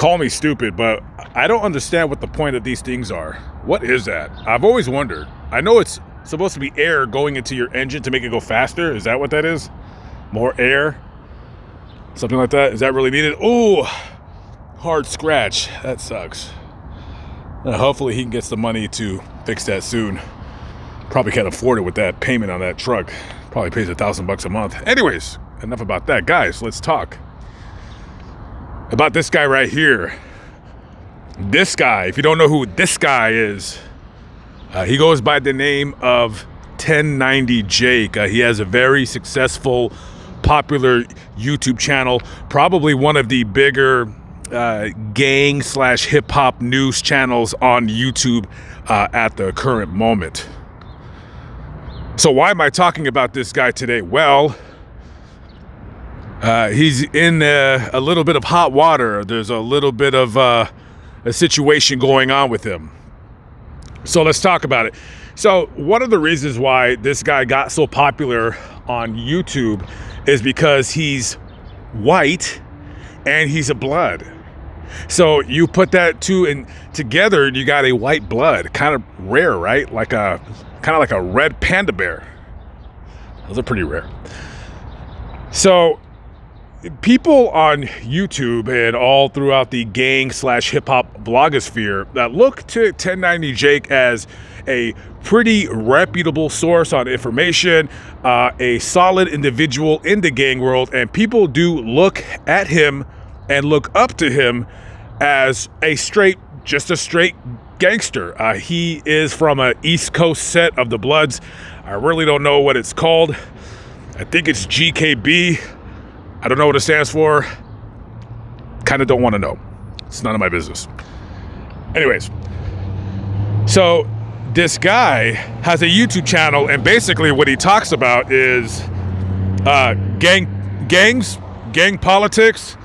Call me stupid, but I don't understand what the point of these things are. What is that? I've always wondered. I know it's supposed to be air going into your engine to make it go faster. Is that what that is? More air? Something like that? Is that really needed? Ooh, hard scratch. That sucks. Hopefully he can get the money to fix that soon. Probably can't afford it with that payment on that truck. Probably pays $1,000 a month. Anyways, enough about that. Guys, let's talk about this guy right here. This guy, if you don't know who this guy is, he goes by the name of 1090 Jake. He has a very successful, popular YouTube channel, probably one of the bigger gang / hip hop news channels on YouTube at the current moment. So why am I talking about this guy today? Well, he's in a little bit of hot water. There's a little bit of a situation going on with him. So let's talk about it. So one of the reasons why this guy got so popular on YouTube is because he's white and he's a blood. So you put that two in together and you got a white blood. Kind of rare, right? Kind of like a red panda bear. Those are pretty rare. So people on YouTube and all throughout the gang / hip hop blogosphere that look to 1090 Jake as a pretty reputable source on information, a solid individual in the gang world, and people do look at him and look up to him as just a straight gangster. He is from an East Coast set of the Bloods. I really don't know what it's called. I think it's GKB. I don't know what it stands for. Kind of don't want to know. It's none of my business. Anyways, so this guy has a YouTube channel, and basically what he talks about is gang politics.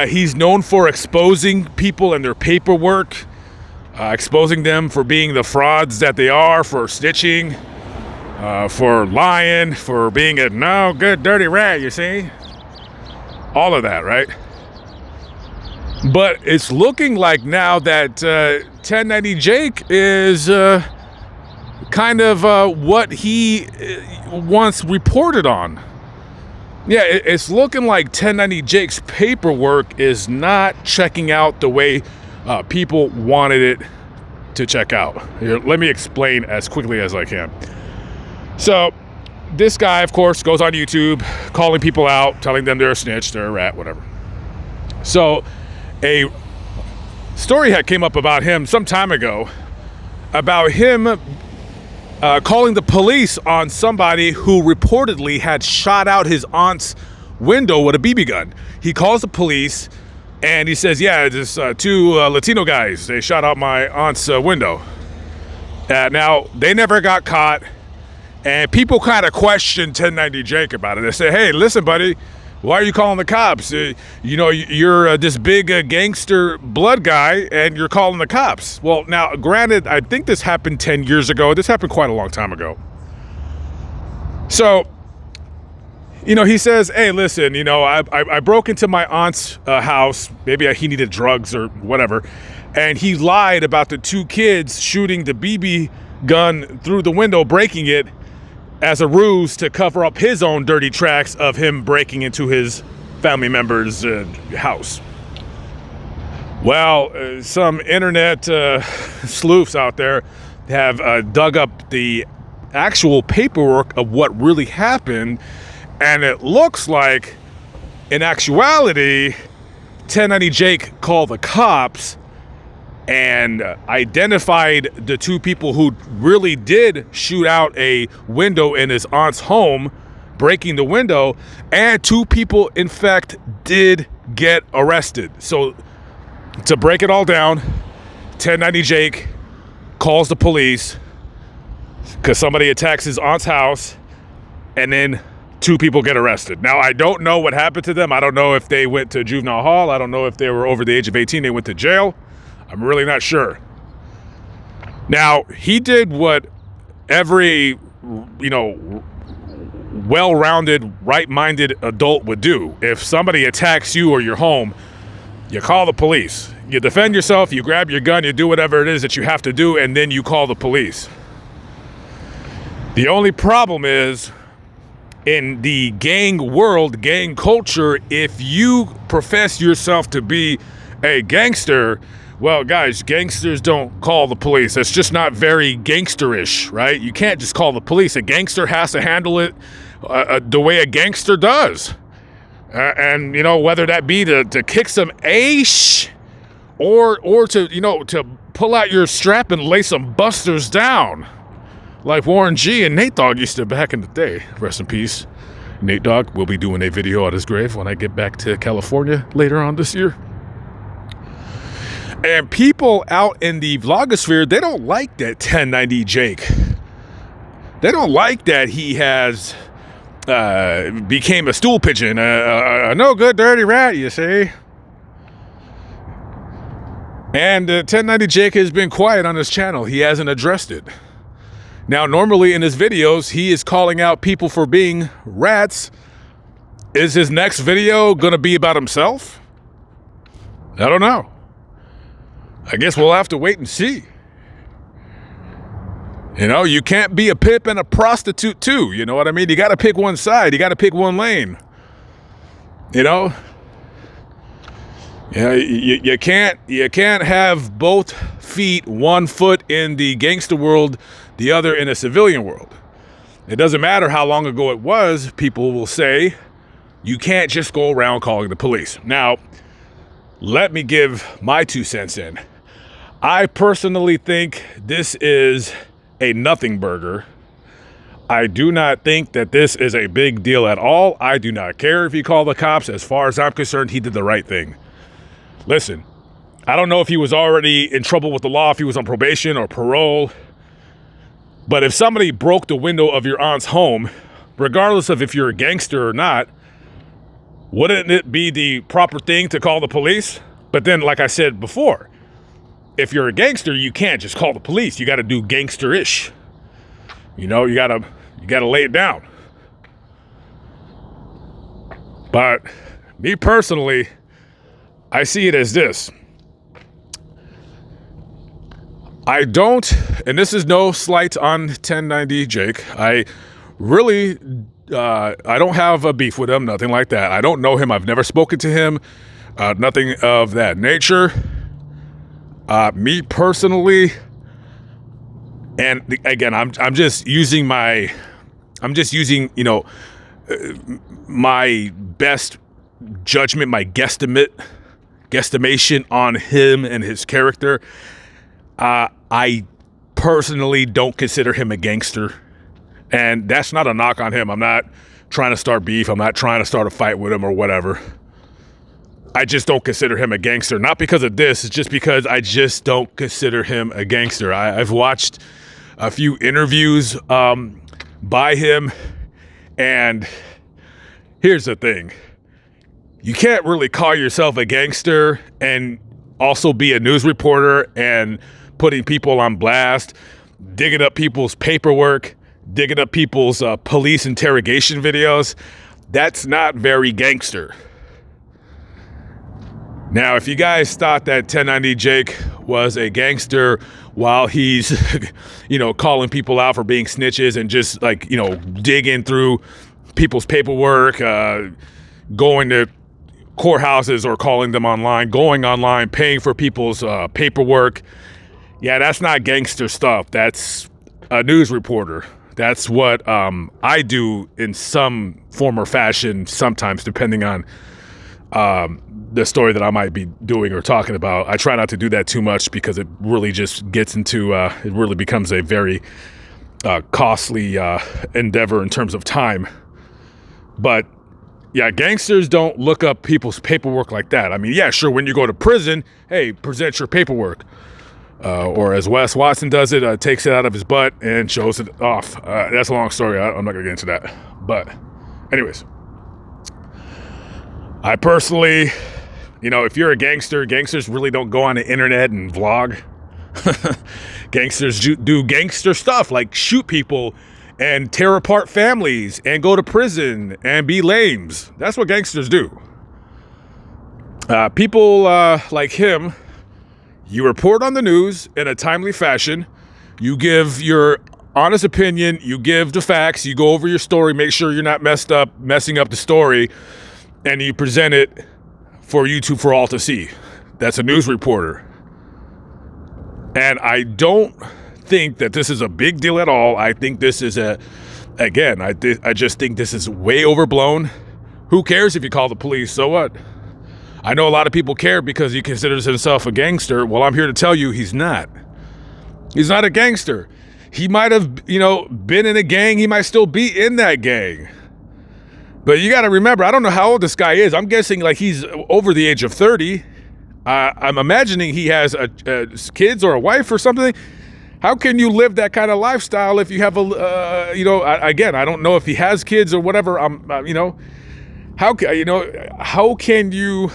He's known for exposing people and their paperwork, exposing them for being the frauds that they are, for snitching, for lying, for being a no good dirty rat, you see? All of that, right? But it's looking like now that 1090 Jake is kind of what he once reported on. Yeah, it's looking like 1090 Jake's paperwork is not checking out the way people wanted it to check out. Here, let me explain as quickly as I can. So this guy, of course, goes on YouTube calling people out, telling them they're a snitch, they're a rat, whatever. So a story had came up about him some time ago about him calling the police on somebody who reportedly had shot out his aunt's window with a BB gun. He calls the police and he says, yeah, there's two Latino guys. They shot out my aunt's window. Now, they never got caught. And people kind of question 1090 Jake about it. They say, hey, listen, buddy, why are you calling the cops? You're this big gangster blood guy, and you're calling the cops. Well, now, granted, I think this happened 10 years ago. This happened quite a long time ago. So, he says, hey, listen, I broke into my aunt's house. Maybe he needed drugs or whatever. And he lied about the two kids shooting the BB gun through the window, breaking it, as a ruse to cover up his own dirty tracks of him breaking into his family member's house. Well, some internet sleuths out there have dug up the actual paperwork of what really happened, and it looks like, in actuality, 1090 Jake called the cops and identified the two people who really did shoot out a window in his aunt's home, breaking the window, and two people, in fact, did get arrested. So, to break it all down, 1090 Jake calls the police because somebody attacks his aunt's house, and then two people get arrested. Now, I don't know what happened to them. I don't know if they went to juvenile hall. I don't know if they were over the age of 18. They went to jail. I'm really not sure. Now, he did what every, well-rounded, right-minded adult would do. If somebody attacks you or your home, You call the police. You defend yourself, you grab your gun, you do whatever it is that you have to do, and then you call the police. The only problem is, in the gang world, gang culture, if you profess yourself to be a gangster, well, guys, gangsters don't call the police. That's just not very gangsterish, right? You can't just call the police. A gangster has to handle it the way a gangster does. And, you know, whether that be to kick some ash or to, you know, to pull out your strap and lay some busters down. Like Warren G and Nate Dogg used to back in the day. Rest in peace. Nate Dogg will be doing a video at his grave when I get back to California later on this year. And people out in the vlogosphere, they don't like that 1090 Jake. They don't like that he has became a stool pigeon, a no good dirty rat, you see. And 1090 Jake has been quiet on his channel. He hasn't addressed it. Now, normally in his videos, he is calling out people for being rats. Is his next video going to be about himself? I don't know. I guess we'll have to wait and see. You know, you can't be a pimp and a prostitute too. You know what I mean? You got to pick one side. You got to pick one lane. You know? Yeah, you can't have both feet, one foot in the gangster world, the other in a civilian world. It doesn't matter how long ago it was, people will say, you can't just go around calling the police. Now, let me give my 2 cents in. I personally think this is a nothing burger. I do not think that this is a big deal at all. I do not care if you call the cops. As far as I'm concerned, he did the right thing. Listen, I don't know if he was already in trouble with the law, if he was on probation or parole. But if somebody broke the window of your aunt's home, regardless of if you're a gangster or not, wouldn't it be the proper thing to call the police? But then, like I said before, if you're a gangster, you can't just call the police. You got to do gangster-ish. You know, you gotta lay it down. But me personally, I see it as this. I don't, and this is no slight on 1090 Jake. I really, I don't have a beef with him, nothing like that. I don't know him. I've never spoken to him, nothing of that nature. Me personally, and again, I'm just using, you know, my best judgment, my guesstimation on him and his character. I personally don't consider him a gangster, and that's not a knock on him. I'm not trying to start beef. I'm not trying to start a fight with him or whatever. I just don't consider him a gangster. Not because of this, it's just because I just don't consider him a gangster. I've watched a few interviews by him, and here's the thing. You can't really call yourself a gangster and also be a news reporter and putting people on blast, digging up people's paperwork, digging up people's police interrogation videos. That's not very gangster. Now, if you guys thought that 1090 Jake was a gangster while he's, you know, calling people out for being snitches and just like, you know, digging through people's paperwork, going to courthouses or calling them online, going online, paying for people's paperwork. Yeah, that's not gangster stuff. That's a news reporter. That's what I do in some form or fashion sometimes, depending on the story that I might be doing or talking about. I try not to do that too much because it really just gets into, it really becomes a very costly endeavor in terms of time. But yeah, gangsters don't look up people's paperwork like that. I mean, yeah, sure, when you go to prison, hey, present your paperwork. Or as Wes Watson does it, takes it out of his butt and shows it off. That's a long story. I'm not going to get into that. But anyways, I personally, you know, if you're a gangster, gangsters really don't go on the internet and vlog. Gangsters do gangster stuff like shoot people and tear apart families and go to prison and be lames. That's what gangsters do. People like him, you report on the news in a timely fashion. You give your honest opinion. You give the facts. You go over your story. Make sure you're not messing up the story, and you present it for YouTube for all to see. That's a news reporter. And I don't think that this is a big deal at all. I think this is I just think this is way overblown. Who cares if you call the police? So what? I know a lot of people care because he considers himself a gangster. Well, I'm here to tell you he's not. He's not a gangster. He might have, been in a gang. He might still be in that gang. But you got to remember, I don't know how old this guy is. I'm guessing like he's over the age of 30. I'm imagining he has kids or a wife or something. How can you live that kind of lifestyle if you have again, I don't know if he has kids or whatever. How can you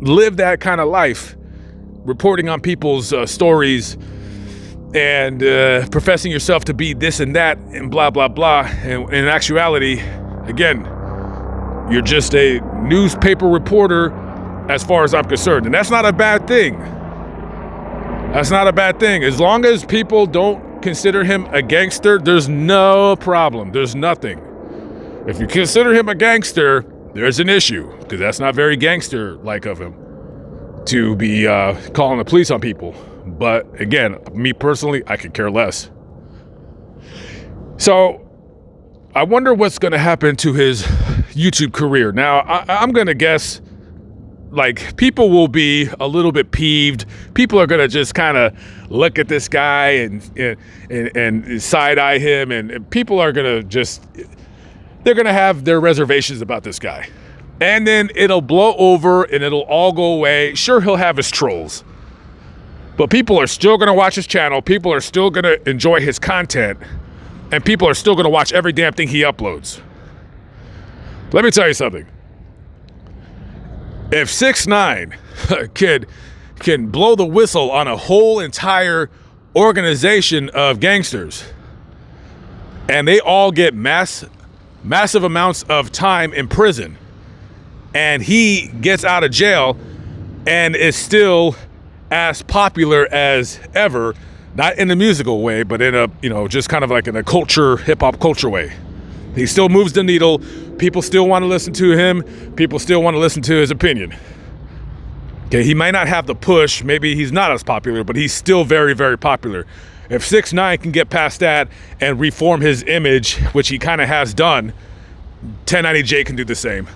live that kind of life, reporting on people's stories and professing yourself to be this and that and blah, blah, blah. And in actuality, again, you're just a newspaper reporter as far as I'm concerned. And that's not a bad thing. That's not a bad thing. As long as people don't consider him a gangster, there's no problem. There's nothing. If you consider him a gangster, there's an issue, because that's not very gangster-like of him to be calling the police on people. But again, me personally, I could care less. So I wonder what's going to happen to his YouTube career. Now, I'm going to guess, like, people will be a little bit peeved. People are going to just kind of look at this guy and side-eye him, and people are going to just... They're going to have their reservations about this guy. And then it'll blow over and it'll all go away. Sure, he'll have his trolls. But people are still going to watch his channel. People are still going to enjoy his content. And people are still going to watch every damn thing he uploads. Let me tell you something. If 6ix9ine can blow the whistle on a whole entire organization of gangsters, and they all get massive amounts of time in prison, and he gets out of jail and is still as popular as ever, not in a musical way, but in a, just kind of like in a culture, hip-hop culture way. He still moves the needle. People still want to listen to him. People still want to listen to his opinion. Okay, he might not have the push. Maybe he's not as popular, but he's still very, very popular. If 6ix9ine can get past that and reform his image, which he kind of has done, 1090J can do the same.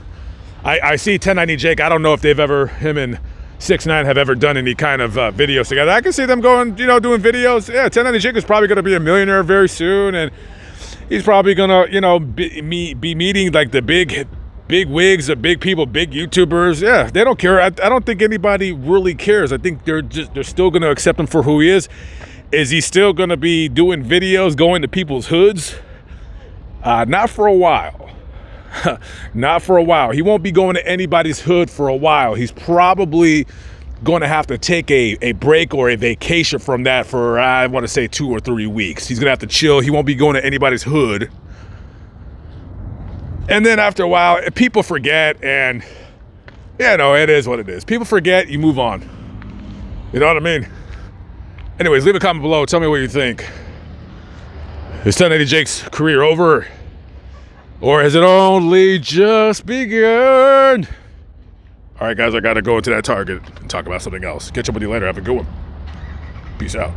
I see 1090J. I don't know if him and 6ix9ine have ever done any kind of videos together. I can see them going, doing videos. Yeah, 1090J is probably going to be a millionaire very soon, and he's probably going to, be meeting like the big wigs, the big people, big YouTubers. Yeah, they don't care. I don't think anybody really cares. I think they're still going to accept him for who he is. Is he still going to be doing videos, going to people's hoods? Not for a while. Not for a while. He won't be going to anybody's hood for a while. He's probably going to have to take a break or a vacation from that for, I want to say, 2 or 3 weeks. He's going to have to chill. He won't be going to anybody's hood. And then after a while, people forget, and, it is what it is. People forget, you move on. You know what I mean? Anyways, leave a comment below. Tell me what you think. Is 1080Jake's career over? Or has it only just begun? All right, guys, I got to go into that Target and talk about something else. Catch up with you later. Have a good one. Peace out.